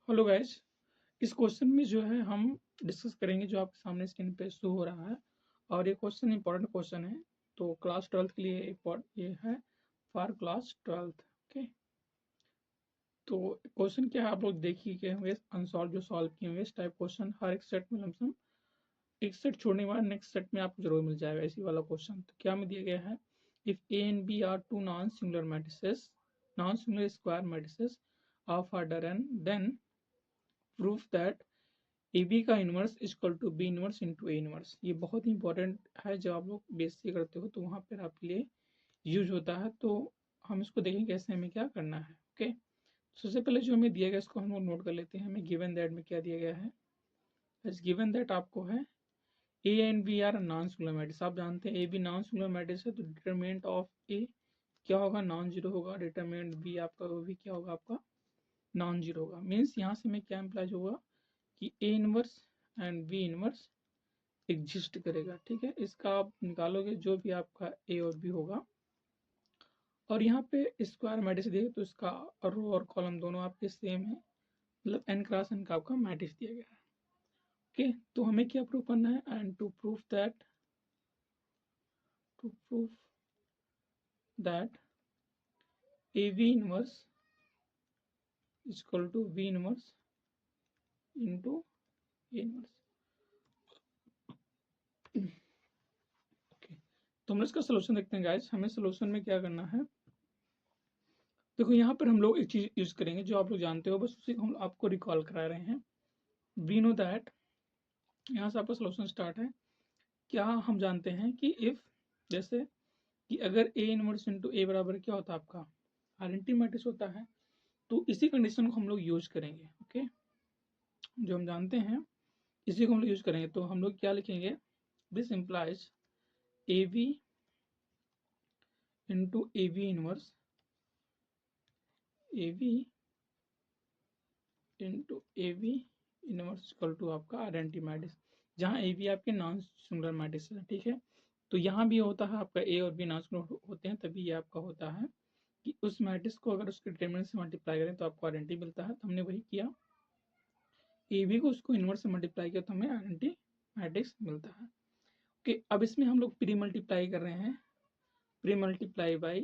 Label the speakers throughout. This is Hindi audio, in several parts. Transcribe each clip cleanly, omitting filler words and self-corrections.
Speaker 1: हेलो गाइज, इस क्वेश्चन में जो है हम डिस्कस करेंगे जो आपके सामने स्क्रीन पे शो हो रहा है। और ये क्वेश्चन इंपॉर्टेंट क्वेश्चन है, तो क्लास 12th के लिए ये है फॉर क्लास 12th। ओके, तो क्वेश्चन क्या है आप लोग देख ही गए होंगे, अनसॉल्व जो सॉल्व किए होंगे। इस टाइप क्वेश्चन हर एक सेट में लमसम एक सेट छोड़ने के बाद नेक्स्ट सेट में आपको जरूर मिल जाएगा इसी वाला क्वेश्चन। तो क्या में दिया गया है, if A and B are two non singular matrices, non singular square matrices of order N, then prove that A B का inverse equal to B inverse into A inverse. ये बहुत ही इंपॉर्टेंट है, जब आप लोग बीएससी करते हो तो वहाँ पर आपके लिए यूज होता है। तो हम इसको देखेंगे कैसे हमें क्या करना है। ओके, सबसे पहले जो हमें दिया गया इसको हम लोग नोट कर लेते हैं। हमें गिवन दैट में क्या दिया गया है, गिवन दैट आपको है A and B are non singular matrix. आप जानते हैं A B non singular matrix है, तो डिटरमिनेंट ऑफ ए क्या होगा, नॉन जीरो होगा। डिटरमिनेंट बी आपका वो भी क्या होगा, आपका नॉन जीरो होगा। मीन्स यहाँ से हमें क्या इम्प्लाइज होगा कि A inverse and B inverse exist करेगा। ठीक है, इसका आप निकालोगे जो भी आपका ए और बी होगा। और यहाँ पे स्क्वायर मैट्रिक्स दिया तो इसका रो और कॉलम दोनों आपके सेम है, मतलब एन क्रॉस एन का आपका मैट्रिक्स दिया गया है। ओके, तो हमें क्या प्रूव करना है, and to proof that A B inverse equal to B inverse into A inverse. Okay, तो हम इसका सोल्यूशन देखते हैं गाइस। हमें सोल्यूशन में क्या करना है, देखो यहाँ पर हम लोग एक चीज यूज करेंगे जो आप लोग जानते हो, बस उसी को हम आपको रिकॉल करा रहे हैं। वी नो दैट, यहाँ से आपका सोल्यूशन स्टार्ट है। क्या हम जानते हैं कि इफ, जैसे कि अगर ए इनवर्स इंटू ए बराबर क्या होता है आपका आइडेंटिटी मैट्रिक्स होता है, तो इसी कंडीशन को हम लोग यूज करेंगे। ओके, जो हम जानते हैं इसी को हम लोग यूज करेंगे। तो हम लोग क्या लिखेंगे, this implies A B into A B inverse, A B into A B inverse equal to आपका आइडेंटिटी मैट्रिक्स, जहाँ ए बी आपके नॉन सिंगुलर मैट्रिक्स है। ठीक है, तो यहाँ भी होता है आपका ए और बी नॉन सिंगुलर होते हैं, तभी ये आपका होता है कि उस मैट्रिक्स को अगर उसके डिटरमिनेंट से मल्टीप्लाई करें तो आपको आइडेंटिटी मिलता है। तो हमने वही किया, ए बी को उसको इनवर्स से मल्टीप्लाई किया तो हमें आइडेंटिटी मैट्रिक्स मिलता है। ओके, अब इसमें हम लोग प्री मल्टीप्लाई कर रहे हैं, pre multiply by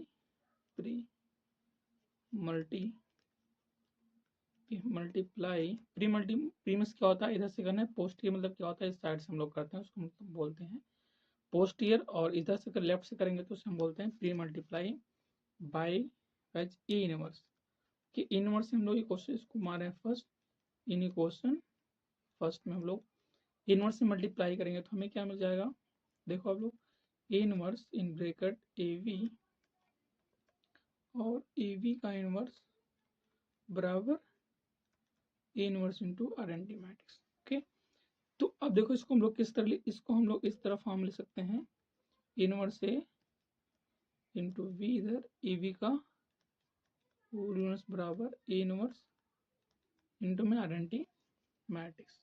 Speaker 1: pre multi प्रीमस क्या होता है, इधर से करना है। पोस्टियर मतलब क्या होता है, इस साइड से हम लोग करते हैं उसको हम बोलते हैं पोस्टियर, और इधर से लेफ्ट से करेंगे तो उसे हम बोलते हैं pre multiply by H A inverse. कि इनवर्स से हम लोग क्वेश्चन इसको मारे हैं फर्स्ट, इन क्वेश्चन फर्स्ट में हम लोग इनवर्स से मल्टीप्लाई करेंगे तो हमें क्या मिल जाएगा, देखो आप लोग, A inverse in bracket A V और ए वी का इनवर्स बराबर ए inverse into identity matrix. Okay, तो अब देखो इसको हम लोग किस तरह, इसको हम लोग इस तरह फॉर्म ले सकते हैं, इनवर्स ए इंटू वी, इधर ए वी का होल इनवर्स बराबर ए इनवर्स इंटू में आइडेंटिटी मैट्रिक्स।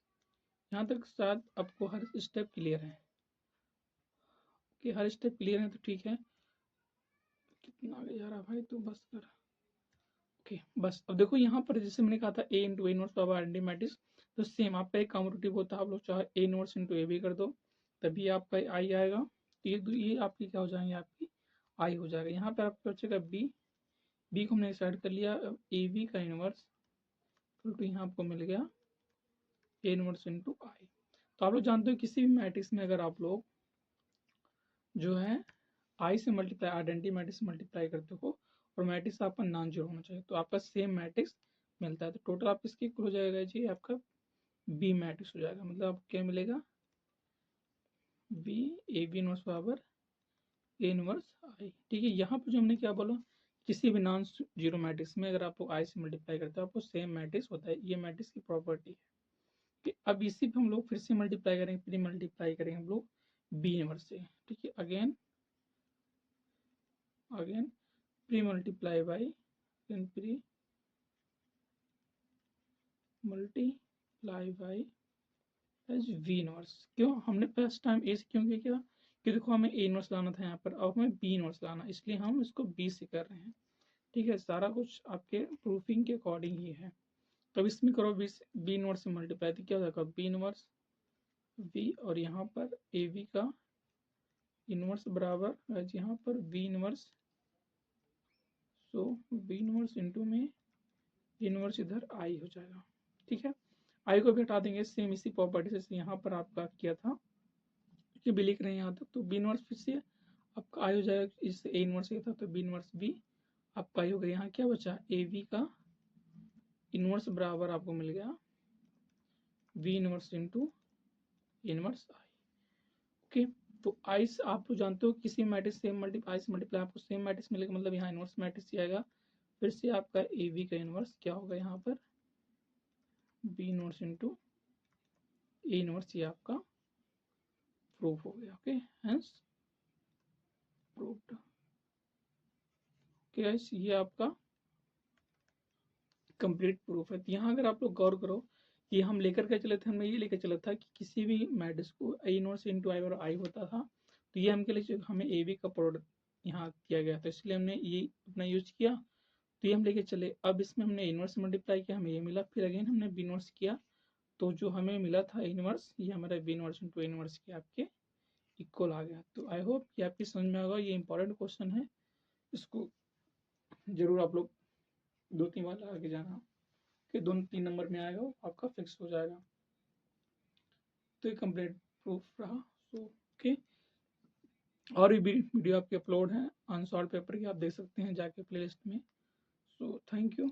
Speaker 1: यहाँ तक शायद आपको हर स्टेप क्लियर है कि हर स्टेप क्लियर है, तो ठीक है। कितना आगे जा रहा भाई, तू बस कर। ओके, बस अब देखो यहाँ पर जैसे मैंने कहा था ए इंटू ए इनवर्स बराबर आइडेंटिटी मैट्रिक्स, तो सेम आपका एक कॉम्पिटिटिव होता है, आप लोग चाहे A inverse into A B कर दो तभी आपका आई आएगा। तो ये आपकी क्या हो जाएंगे, आपकी आई हो जाएगा। यहाँ पर आपका बचेगा बी, बी को हमने डिसाइड कर लिया। अब ए बी का इनवर्स तो यहाँ आपको मिल गया ए इनवर्स इंटू आई। तो आप लोग जानते हो किसी भी मैट्रिक्स में अगर आप लोग जो है आई से मल्टीप्लाई, आइडेंटिटी मैट्रिक्स से मल्टीप्लाई करते हो और मैट्रिक्स आपका नॉन जीरो होना चाहिए, तो आपका सेम मैट्रिक्स मिलता है। तो टोटल आप इसके इक्वल हो जाएगा जी, आपका बी मैट्रिक्स हो जाएगा। मतलब आपको क्या मिलेगा, बी ए बी इनवर्स बराबर ए इनवर्स आई। ठीक है, यहाँ पर जो हमने क्या बोला, किसी भी नॉन जीरो मैट्रिक्स में अगर आप लोग आई से मल्टीप्लाई करते हो आपको सेम मैट्रिक्स होता है, ये मैट्रिक्स की प्रॉपर्टी है। कि अब इसी पे हम लोग फिर से मल्टीप्लाई करेंगे, प्री मल्टीप्लाई करेंगे हम लोग बी इनवर्स से। ठीक है, again pre multiply by pre multiply by as we inverse. क्यों हमने फर्स्ट टाइम ए से क्यों किया, कि देखो हमें ए इनवर्स लाना था यहाँ पर, अब हमें बी इनवर्स लाना, इसलिए हम इसको बी से कर रहे हैं। ठीक है, सारा कुछ आपके प्रूफिंग के अकॉर्डिंग ही है। तो अब इसमें करो बी इनवर्स से मल्टीप्लाई, तो क्या हो जाएगा बी इनवर्स वी, और यहाँ पर ए वी का इनवर्स बराबर है यहाँ पर बी इनवर्स, सो बी इनवर्स इंटू में इनवर्स इधर आई हो जाएगा। ठीक है, आई को भी हटा देंगे, सेम इसी प्रॉपर्टी से यहाँ पर आपका किया था कि भी लिख रहे हैं यहाँ तक, तो बी इनवर्स फिर से आपका आई हो जाएगा, इससे ए इनवर्स था तो बी इनवर्स बी आपका आई हो गया। यहाँ क्या बचा ए वी का इनवर्स बराबर आपको मिल गया B inverse into inverse I. Okay, तो आई आप तो जानते हो किसी मैट्रिक्स सेम मल्टीप्लाई से मल्टीप्लाई आपको सेम मैट्रिक्स मिलेगा, मतलब यहाँ इनवर्स मैट्रिक्स ही आएगा। फिर से आपका ए वी का इनवर्स क्या होगा यहाँ पर B inverse into A inverse, ये आपका प्रूफ हो गया। Okay, hence proved. Okay guys, ये आपका कंप्लीट प्रूफ है। तो यहाँ अगर आप लोग गौर करो कि हम लेकर के चले थे, हमने ये लेकर चला था कि किसी भी मैट्रिक्स को ए इनवर्स इंटू आई और आई होता था, तो ये हमके लिए हमें ए बी का प्रोडक्ट यहाँ दिया गया था, इसलिए हमने ये अपना यूज किया, तो ये हम लेके चले। अब इसमें हमने इनवर्स मल्टीप्लाई किया, हमें ये मिला, फिर अगेन हमने बी इनवर्स किया, तो जो हमें मिला था इनवर्स, ये हमारा बी इनवर्स इंटू इनवर्स के आपके इक्वल आ गया। तो आई होप ये आपकी समझ में होगा, ये इंपॉर्टेंट क्वेश्चन है, इसको जरूर आप लोग 2-3 बार लगा के जाना कि 2-3 नंबर में आएगा, वो आपका फिक्स हो जाएगा। तो ये कंप्लीट प्रूफ रहा। सो ओके, और भी वीडियो आपके अपलोड हैं अनसॉल्व पेपर की, आप देख सकते हैं जाके प्लेलिस्ट में। So thank you.